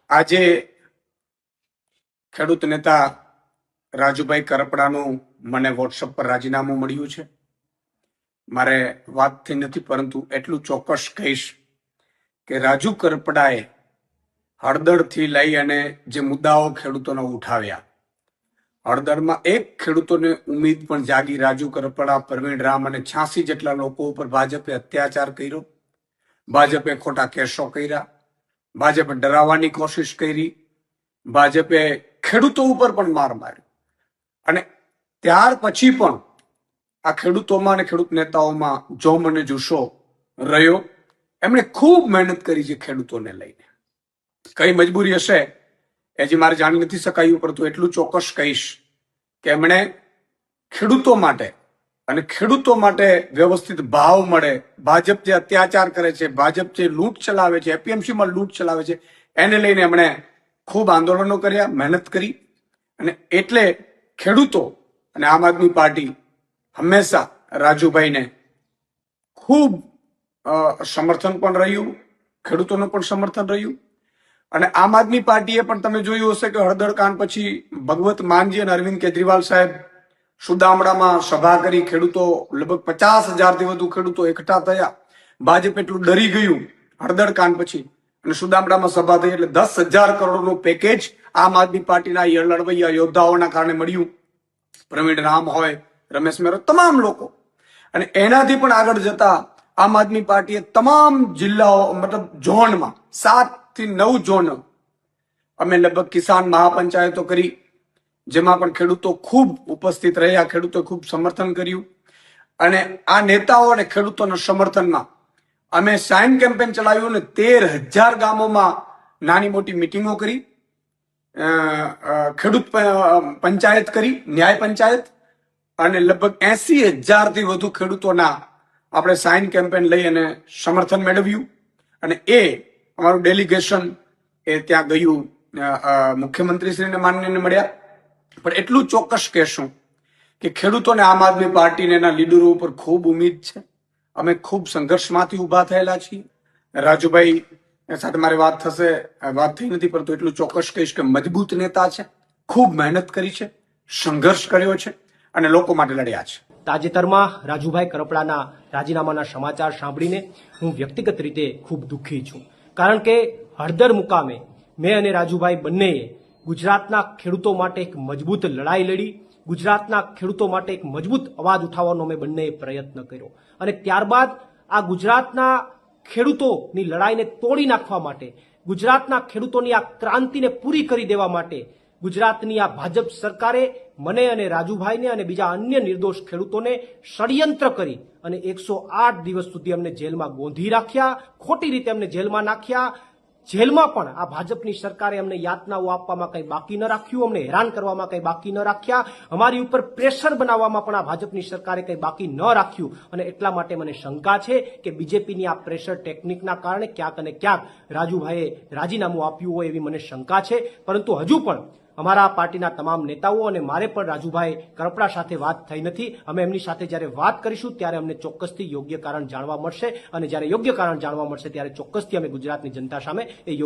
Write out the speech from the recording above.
આજે ખેડૂત નેતા રાજુભાઈ કરપડાનું મને વોટ્સઅપ પર રાજીનામું મળ્યું છે. મારે વાતથી નથી, પરંતુ એટલું ચોક્કસ કહીશ કે રાજુ કરપડાએ હળદરથી લઈ અને જે મુદ્દાઓ ખેડૂતોને ઉઠાવ્યા, હળદરમાં એક ખેડૂતોને ઉમ્મીદ પણ જાગી. રાજુ કરપડા, પ્રવીણ રામ અને 86 જેટલા લોકો ઉપર ભાજપે અત્યાચાર કર્યો, ભાજપે ખોટા કેસો કર્યા, ભાજપે ડરાવવાની કોશિશ કરી, ભાજપે ખેડૂતો ઉપર પણ માર માર્યો. અને ત્યાર પછી પણ આ ખેડૂતોમાં અને ખેડૂત નેતાઓમાં જોમ અને જુસ્સો રહ્યો. એમણે ખૂબ મહેનત કરી છે ખેડૂતોને લઈને. કઈ મજબૂરી હશે એ હજી મારે જાણી નથી શકાયું, પરંતુ એટલું ચોક્કસ કહીશ કે એમણે ખેડૂતો માટે અને ખેડૂતો માટે વ્યવસ્થિત ભાવ મળે, ભાજપ જે અત્યાચાર કરે છે, ભાજપ જે લૂંટ ચલાવે છે, એપીએમસીમાં લૂંટ ચલાવે છે, એને લઈને એમણે ખૂબ આંદોલનો કર્યા, મહેનત કરી. અને એટલે ખેડૂતો અને આમ આદમી પાર્ટી હંમેશા રાજુભાઈને ખૂબ સમર્થન પણ રહ્યું, ખેડૂતોનું પણ સમર્થન રહ્યું. અને આમ આદમી પાર્ટીએ પણ તમે જોયું હશે કે હળદર કાંડ પછી ભગવત માનજી અને અરવિંદ કેજરીવાલ સાહેબ સુદામડામાં સભા કરી. ખેડૂતો લગભગ 50,000થી વધુ ખેડૂતો એકઠા થયા. ભાજપ એટલું ડરી ગયું હળદર કાંડ પછી, અને સુદામડામાં સભા થઈ એટલે 10,000 કરોડનું પેકેજ આમ આદમી પાર્ટીના લડવૈયા યોદ્ધાઓના કારણે મળ્યું. પ્રવીણ રામ હોય, રમેશ મેરો, તમામ લોકો. અને એનાથી પણ આગળ જતા આમ આદમી પાર્ટીએ તમામ જિલ્લાઓ, મતલબ ઝોનમાં 7 થી 9 ઝોન અમે લગભગ કિસાન મહાપંચાયતો કરી, જેમાં પણ ખેડૂતો ખૂબ ઉપસ્થિત રહ્યા, ખેડૂતો ખૂબ સમર્થન કર્યું. અને આ નેતાઓ અને ખેડૂતોના સમર્થનમાં અમે સાઇન કેમ્પેન ચલાવ્યું અને 13,000 ગામોમાં નાની મોટી મિટિંગો કરી, ખેડૂત પંચાયત કરી, ન્યાય પંચાયત, અને લગભગ 80,000થી વધુ ખેડૂતોના આપણે સાઇન કેમ્પેન લઈ અને સમર્થન મેળવ્યું. અને એ અમારું ડેલિગેશન એ ત્યાં ગયું, મુખ્યમંત્રીશ્રીને માનનીયને મળ્યા. પણ એટલું ચોક્કસ કહેશું કે ખેડૂતોને આમ આદમી પાર્ટીને એના લીડરો ઉપર ખૂબ ઉમ્મીદ છે. અમે ખૂબ સંઘર્ષમાંથી ઉભા થયેલા છીએ. રાજુભાઈ સાથે મારી વાત થઈ નથી, પરંતુ એટલું ચોક્કસ કહીશ કે મજબૂત નેતા છે, ખૂબ મહેનત કરી છે, સંઘર્ષ કર્યો છે અને લોકો માટે લડ્યા છે. તાજેતરમાં રાજુભાઈ કરપડાના રાજીનામાના સમાચાર સાંભળીને હું વ્યક્તિગત રીતે ખૂબ દુઃખી છું. કારણ કે હળદર મુકામે મેં અને રાજુભાઈ બંનેએ ગુજરાતના ખેડૂતો માટે એક મજબૂત લડાઈ લડી, ગુજરાતના ખેડૂતો માટે એક મજબૂત અવાજ ઉઠાવવાનો મેં બંનેએ પ્રયત્ન કર્યો. અને ત્યારબાદ આ ગુજરાતના ખેડૂતોની લડાઈને તોડી નાખવા માટે, ગુજરાતના ખેડૂતોની આ ક્રાંતિને પૂરી કરી દેવા માટે ગુજરાતની આ ભાજપ સરકારે મને અને રાજુભાઈને અને બીજા અન્ય નિર્દોષ ખેડૂતોને ષડયંત્ર કરી અને 108 દિવસ સુધી અમને જેલમાં ગોંધી રાખ્યા, ખોટી રીતે અમને જેલમાં નાખ્યા. જેલમાં પણ આ ભાજપની સરકારે અમને યાતનાઓ આપવામાં કંઈ બાકી ન રાખ્યું, અમને હેરાન કરવામાં કંઈ બાકી ન રાખ્યા, અમારી ઉપર પ્રેશર બનાવવામાં પણ આ ભાજપની સરકારે કંઈ બાકી ન રાખ્યું. અને એટલા માટે મને શંકા છે કે બીજેપીની આ પ્રેશર ટેકનિકના કારણે ક્યાંક અને ક્યાંક રાજુભાઈએ રાજીનામું આપ્યું હોય એવી મને શંકા છે. પરંતુ હજુ પણ અમારા પાર્ટીના તમામ નેતાઓ અને મારે પણ રાજુભાઈ કરપડા સાથે વાત થઈ નથી. અમે એમની સાથે જ્યારે વાત કરીશું ત્યારે અમને ચોક્કસથી યોગ્ય કારણ જાણવા મળશે, અને જ્યારે યોગ્ય કારણ જાણવા મળશે ત્યારે ચોક્કસથી અમે ગુજરાતની જનતા સામે એ